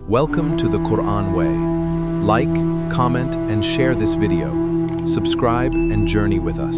Welcome to the Quran Way. Like, comment and share this video. Subscribe and journey with us.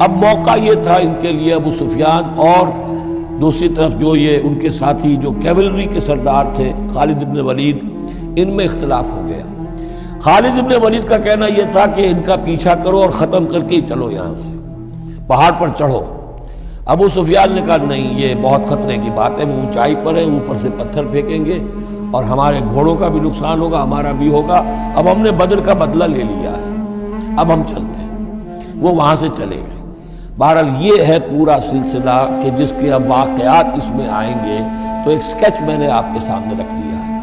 اب موقع یہ تھا ان کے لیے، ابو سفیان اور دوسری طرف جو یہ ان کے ساتھی جو کیولری کے سردار تھے خالد ابن ولید، ان میں اختلاف ہو گیا۔ خالد ابن ولید کا کہنا یہ تھا کہ ان کا پیچھا کرو اور ختم کر کے ہی چلو، یہاں سے پہاڑ پر چڑھو۔ ابو سفیان نے کہا نہیں، یہ بہت خطرے کی بات ہے، وہ اونچائی پر ہے، اوپر سے پتھر پھینکیں گے اور ہمارے گھوڑوں کا بھی نقصان ہوگا، ہمارا بھی ہوگا، اب ہم نے بدر کا بدلہ لے لیا ہے، اب ہم چلتے ہیں۔ وہ وہاں سے چلے گئے۔ بہرحال یہ ہے پورا سلسلہ کہ جس کے اب واقعات اس میں آئیں گے، تو ایک سکیچ میں نے آپ کے سامنے رکھ دیا ہے۔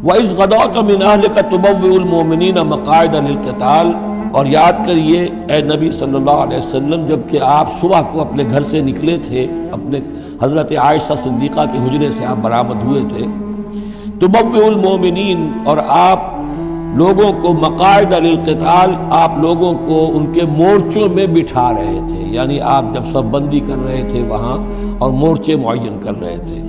وَإِذْ غَدَوْتَ مِنْ أَهْلِكَ تُبَوِّئُ الْمُؤْمِنِينَ مَقَاعِدَ لِلْقِتَالِ، اور یاد کریے اے نبی صلی اللہ علیہ وسلم، جب کہ آپ صبح کو اپنے گھر سے نکلے تھے، اپنے حضرت عائشہ صدیقہ کے حجرے سے آپ برآمد ہوئے تھے، تُبَوِّئُ الْمُؤْمِنِينَ، اور آپ لوگوں کو مقاعد للقتال، آپ لوگوں کو ان کے مورچوں میں بٹھا رہے تھے، یعنی آپ جب صف بندی کر رہے تھے وہاں اور مورچے معین کر رہے تھے۔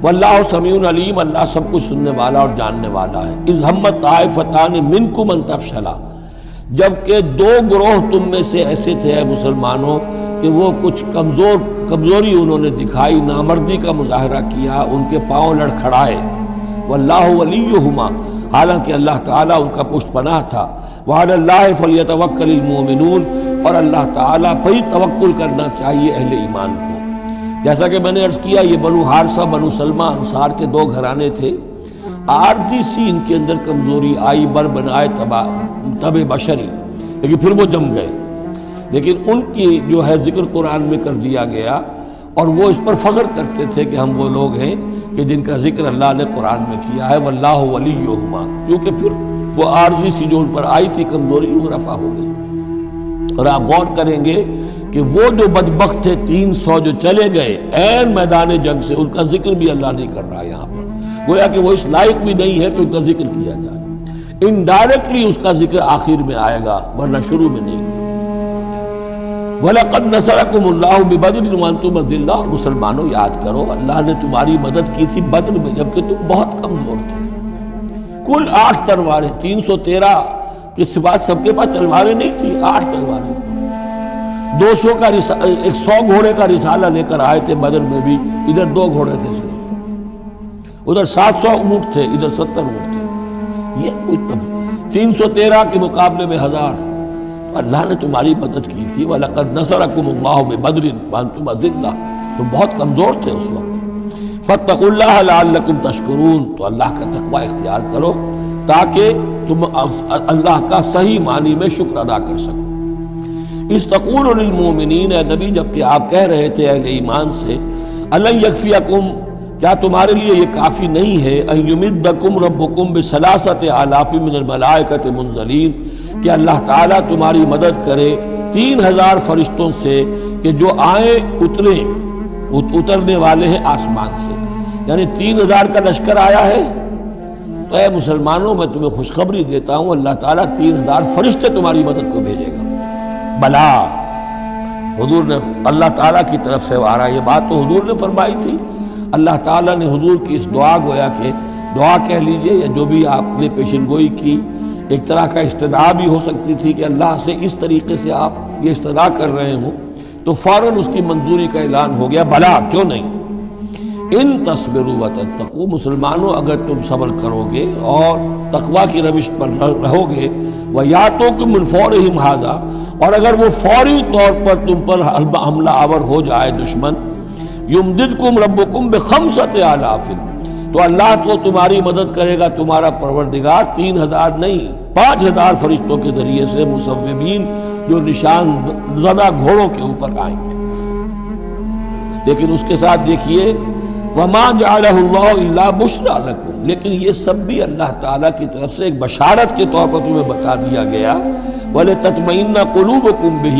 واللہ سمیع علیم، اللہ سب کچھ سننے والا اور جاننے والا ہے۔ اذ ہمت طائفتان منکم ان تفشلا، جبکہ دو گروہ تم میں سے ایسے تھے اے مسلمانوں کہ وہ کچھ کمزوری انہوں نے دکھائی، نامردی کا مظاہرہ کیا، ان کے پاؤں لڑکھڑائے۔ واللہ ولیہما، حالانکہ اللہ تعالیٰ ان کا پشت پناہ تھا۔ وعلی اللہ فلیتوکل المؤمنون، اور اللہ تعالیٰ پر ہی توکل کرنا چاہیے اہل ایمان کو۔ جیسا کہ میں نے عرض کیا، یہ بنو حارثہ بنو سلمہ انصار کے دو گھرانے تھے۔ عارضی سی ان کے اندر کمزوری آئی، بر بنائے تب بشری، لیکن پھر وہ جم گئے۔ لیکن ان کی جو ہے ذکر قرآن میں کر دیا گیا، اور وہ اس پر فخر کرتے تھے کہ ہم وہ لوگ ہیں کہ جن کا ذکر اللہ نے قرآن میں کیا ہے، واللہ ولیہما، کیونکہ پھر وہ عارضی سی جو ان پر آئی تھی کمزوری، وہ رفع ہو گئی۔ اور آپ غور کریں گے کہ وہ جو بدبخت تھے 300 جو چلے گئے عین میدان جنگ سے، ان کا ذکر بھی اللہ نہیں کر رہا یہاں پر، گویا کہ وہ اس لائق بھی نہیں ہے کہ ان کا ذکر کیا جائے۔ انڈائریکٹلی اس کا ذکر آخر میں آئے گا، ورنہ شروع میں نہیں۔ وَلَقَدْ نَصَرَكُمُ اللَّهُ بِبَدْرٍ وَأَنْتُمْ أَذِلَّةٌ، مسلمانوں یاد کرو اللہ نے تمہاری مدد کی تھی بدر میں جبکہ تم بہت کمزور تھے۔ کل 8 تلواریں، 313 کے بعد سب کے پاس تلواریں نہیں تھی، 8 تلواریں، 200 کا 100 گھوڑے کا رسالہ لے کر آئے تھے بدر میں بھی، ادھر 2 گھوڑے تھے صرف، ادھر 700 اونٹ تھے، ادھر 70 اونٹ تھے۔ یہ کوئی 313 کے مقابلے میں 1000، اللہ نے تمہاری مدد کی تھی۔ وَلَقَدْ نَصَرَكُمُ اللَّهُ بِبَدْرٍ وَأَنْتُمْ أَذِلَّةٌ، تم بہت کمزور تھے اس وقت۔ فَاتَّقُوا اللَّهَ لَعَلَّكُمْ تَشْكُرُونَ، تو اللہ کا تقوی اختیار کرو تاکہ تم اللہ کا صحیح معنی میں شکر ادا کر سکو۔ اِذْ تَقُولُ لِلْمُؤْمِنِينَ، اے نبی جبکہ آپ کہہ رہے تھے اہل ایمان سے، أَلَنْ يَكْفِيَكُمْ، کیا تمہارے لیے یہ کافی نہیں ہے، أَن يُمِدَّكُمْ رَبُّكُمْ بِثَلَاثَةِ آلَافٍ مِّنَ الْمَلَائِكَةِ مُنزَلِينَ، کہ اللہ تعالیٰ تمہاری مدد کرے 3000 فرشتوں سے کہ جو آئیں اترنے والے ہیں آسمان سے، یعنی 3000 کا لشکر آیا ہے۔ تو اے مسلمانوں میں تمہیں خوشخبری دیتا ہوں، اللہ تعالیٰ 3000 فرشتے تمہاری مدد کو بھیجے گا۔ بلا، حضور نے اللہ تعالیٰ کی طرف سے آ رہا، یہ بات تو حضور نے فرمائی تھی۔ اللہ تعالیٰ نے حضور کی اس دعا، گویا کہ دعا کہہ لیجئے یا جو بھی آپ نے پیشن گوئی کی، ایک طرح کا استدعا بھی ہو سکتی تھی کہ اللہ سے اس طریقے سے آپ یہ استدعا کر رہے ہوں، تو فوراً اس کی منظوری کا اعلان ہو گیا، بلا کیوں نہیں۔ ان تصبروا وتتقوا، مسلمانوں اگر تم صبر کرو گے اور تقوی کی روش پر رہو گے، وَيَأْتُوكُم مِّن فَوْرِهِمْ هَٰذَا، اور اگر وہ فوری طور پر تم پر حملہ آور ہو جائے دشمن، يُمْدِدْكُمْ رَبُّكُمْ بِخَمْسَةِ آلَافٍ، تو اللہ تو تمہاری مدد کرے گا تمہارا پروردگار 3000 نہیں 5000 فرشتوں کے ذریعے سے، مصوبین جو نشان زدہ گھوڑوں کے اوپر آئیں گے۔ لیکن اس کے ساتھ دیکھیے وَمَا جَعَلَهُ اللَّهُ إِلَّا بُشْرَىٰ لَكُمْ، لیکن یہ سب بھی اللہ تعالیٰ کی طرف سے ایک بشارت کے طور پر تمہیں بتا دیا گیا، وَلِتَطْمَئِنَّ قُلُوبُكُمْ بِهِ،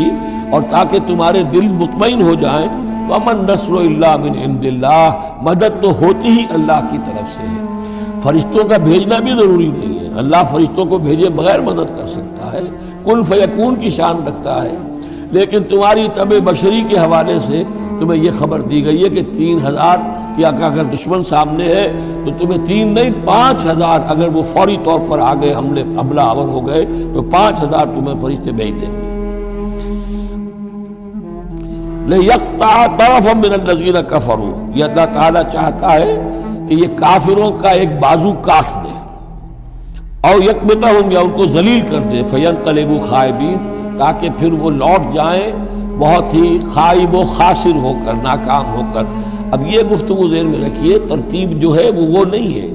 اور تاکہ تمہارے دل مطمئن ہو جائیں۔ وَمَن نَّصْرُ إِلَّا مِنْ عِنْدِ اللَّهِ، مدد تو ہوتی ہی اللہ کی طرف سے ہے، فرشتوں کا بھیجنا بھی ضروری نہیں ہے، اللہ فرشتوں کو بھیجے بغیر مدد کر سکتا ہے، کن فیکون کی شان رکھتا ہے، لیکن تمہاری طبع بشری کے حوالے سے تمہیں یہ خبر دی گئی ہے کہ 3000 کی اگر دشمن سامنے ہے تو تمہیں 3 نہیں 5000 اگر وہ فوری طور پر آ گئے حملہ آور ہو گئے تو 5000 تمہیں فرشتے بھیج دیں گے. لِيَقْطَعَ طَرَفًا مِّنَ الَّذِينَ كَفَرُوا، یہ اللہ تعالیٰ چاہتا ہے کہ یہ کافروں کا ایک بازو کاٹ دے، اور یکبتہم، یا ان کو ذلیل کر دے، فَيَنْقَلِبُوا خَائِبِينَ، تاکہ پھر وہ لوٹ جائیں بہت ہی خائب و خاسر ہو کر، ناکام ہو کر. اب یہ گفتگو ذہن میں رکھیے، ترتیب جو ہے وہ نہیں ہے.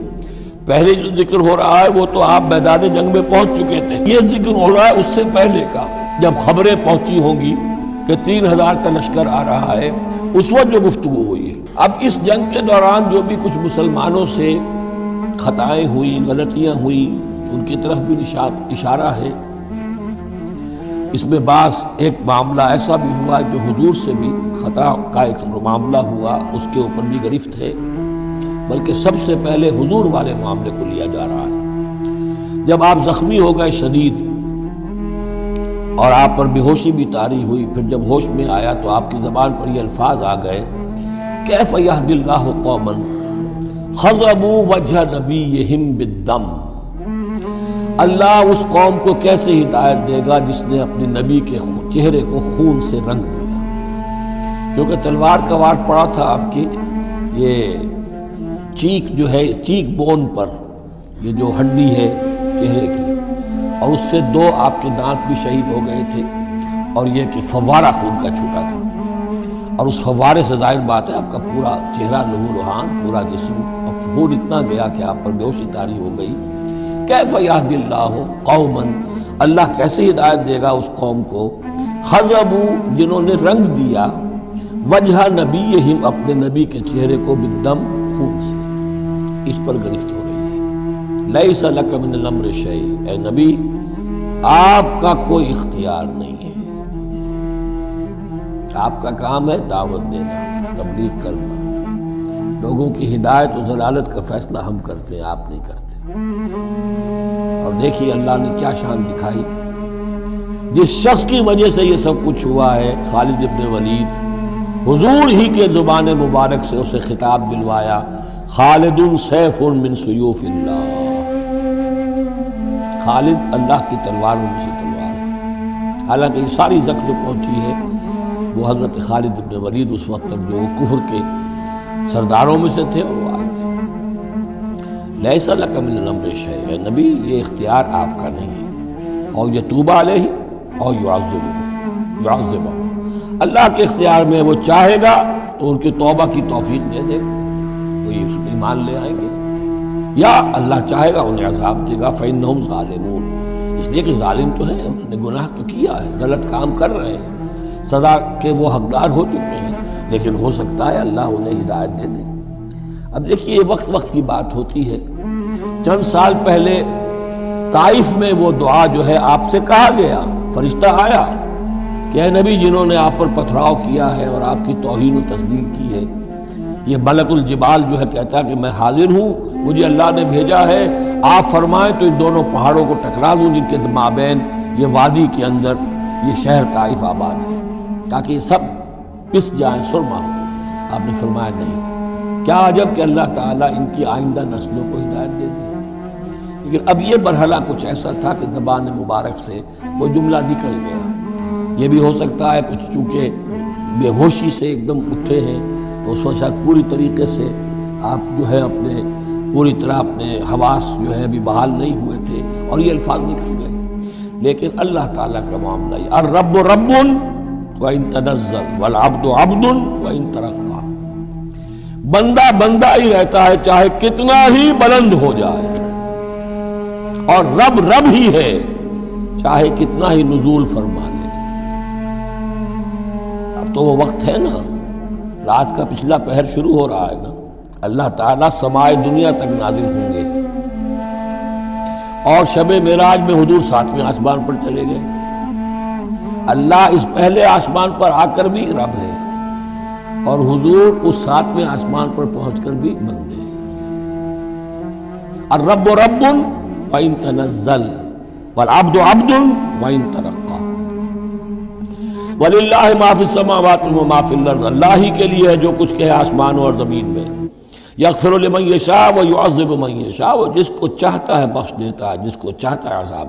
پہلے جو ذکر ہو رہا ہے وہ تو آپ میدان جنگ میں پہنچ چکے تھے، یہ ذکر ہو رہا ہے اس سے پہلے کا، جب خبریں پہنچی ہوں گی کہ 3000 کا لشکر آ رہا ہے، اس وقت جو گفتگو ہوئی ہے. اب اس جنگ کے دوران جو بھی کچھ مسلمانوں سے خطائیں ہوئی، غلطیاں ہوئی، ان کی طرف بھی اشارہ ہے. اس میں بعض ایک معاملہ ایسا بھی ہوا جو حضور سے بھی خطا کا ایک معاملہ ہوا، اس کے اوپر بھی گرفت ہے، بلکہ سب سے پہلے حضور والے معاملے کو لیا جا رہا ہے. جب آپ زخمی ہو گئے شدید اور آپ پر بے ہوشی بھی طاری ہوئی، پھر جب ہوش میں آیا تو آپ کی زبان پر یہ الفاظ آ گئے، کیف یہدی اللہ قوما خضبوا وجہ نبیہم بالدم، اللہ اس قوم کو کیسے ہدایت دے گا جس نے اپنے نبی کے چہرے کو خون سے رنگ دیا. کیونکہ تلوار کا وار پڑا تھا آپ کی، یہ چیک جو ہے، چیک بون پر یہ جو ہڈی ہے چہرے کی، اور اس سے 2 آپ کے دانت بھی شہید ہو گئے تھے، اور یہ کہ فوارہ خون کا چھوٹا تھا، اور اس فوارے سے ظاہر بات ہے آپ کا پورا چہرہ لہو لہان، پورا جسم، اور خون اتنا گیا کہ آپ پر بے ہوشی طاری ہو گئی. کیف یہدی اللہ قوما، اللہ کیسے ہدایت دے گا اس قوم کو، خضبوا، جنہوں نے رنگ دیا، وجہ نبیہم، اپنے نبی کے چہرے کو، بالدم، خون سے. اس پر گرفت ہو رہی ہے. لیس لک من الامر شیء، اے نبی آپ کا کوئی اختیار نہیں ہے، آپ کا کام ہے دعوت دینا، تبلیغ کرنا، لوگوں کی ہدایت و ضلالت کا فیصلہ ہم کرتے ہیں، آپ نہیں کرتے. اور دیکھیے اللہ نے کیا شان دکھائی، جس شخص کی وجہ سے یہ سب کچھ ہوا ہے، خالد ابن ولید، حضور ہی کے زبان مبارک سے اسے خطاب دلوایا، خالد سیف من سیوف اللہ، خالد اللہ کی تلواروں میں سے تلوار ہے. حالانکہ یہ ساری زخم جو پہنچی ہے وہ حضرت خالد ابن ولید اس وقت تک جو کفر کے سرداروں میں سے تھے، اور وہ آئے تھے. لیس لک من الامر شیء، اے نبی یہ اختیار آپ کا نہیں ہے، اور یتوب علیہ اور یعذبہ، اللہ کے اختیار میں، وہ چاہے گا تو ان کی توبہ کی توفیق دے دے گا، وہ ایمان لے آئیں گے، یا اللہ چاہے گا انہیں عذاب دے گا. فإنہم ظالمون، اس لیے کہ ظالم تو ہیں، انہوں نے گناہ تو کیا ہے، غلط کام کر رہے ہیں، سزا کے وہ حقدار ہو چکے ہیں، لیکن ہو سکتا ہے اللہ انہیں ہدایت دے دے. اب دیکھیے یہ وقت کی بات ہوتی ہے. چند سال پہلے طائف میں وہ دعا جو ہے آپ سے کہا گیا، فرشتہ آیا کہ اے نبی جنہوں نے آپ پر پتھراؤ کیا ہے اور آپ کی توہین و تذلیل کی ہے، یہ ملک الجبال جو ہے کہتا ہے کہ میں حاضر ہوں، مجھے اللہ نے بھیجا ہے، آپ فرمائیں تو ان دونوں پہاڑوں کو ٹکرا دوں جن کے مابین یہ وادی کے اندر یہ شہر طائف آباد ہے، تاکہ یہ سب پس جائیں، سرما ہو. آپ نے فرمایا نہیں. کیا عجب کہ اللہ تعالیٰ ان کی آئندہ نسلوں کو ہدایت دے دے. لیکن اب یہ مرحلہ کچھ ایسا تھا کہ زبان مبارک سے وہ جملہ نکل گیا. یہ بھی ہو سکتا ہے کچھ چونکہ بے ہوشی سے ایک دم اٹھے ہیں تو اس وقت شاید پوری طریقے سے آپ جو ہے اپنے پوری طرح اپنے حواس جو ہے ابھی بحال نہیں ہوئے تھے اور یہ الفاظ نکل گئے. لیکن اللہ تعالیٰ کا معاملہ یہ الرب رب وَإِن تَنَزَّلْ وَالْعَبْدُ عَبْدٌ وَإِن تَرَقَّى، بندہ بندہ ہی رہتا ہے چاہے کتنا ہی بلند ہو جائے، اور رب رب ہی ہے چاہے کتنا ہی نزول فرما لے. اب تو وہ وقت ہے نا، رات کا پچھلا پہر شروع ہو رہا ہے نا، اللہ تعالیٰ سمائے دنیا تک نازل ہوں گے، اور شب معراج میں حضور 7ویں آسمان پر چلے گئے. اللہ اس پہلے آسمان پر آ کر بھی رب ہے، اور حضور اس 7ویں آسمان پر پہنچ کر بھی بندے ہیں. الرب رب وَإِن تَنَزَّلْ وَالْعَبْدُ عَبْدٌ وَإِن تَرَقَّى. وَلِلَّهِ مَا فِي السَّمَاوَاتِ وَمَا فِي الْأَرْضِ، اللہ ہی کے لیے ہے جو کچھ کہ ہے آسمانوں اور زمین میں. یغفر لمن یشاء ویعذب من یشاء، وہ جس کو چاہتا ہے بخش دیتا ہے، جس کو چاہتا ہے عذاب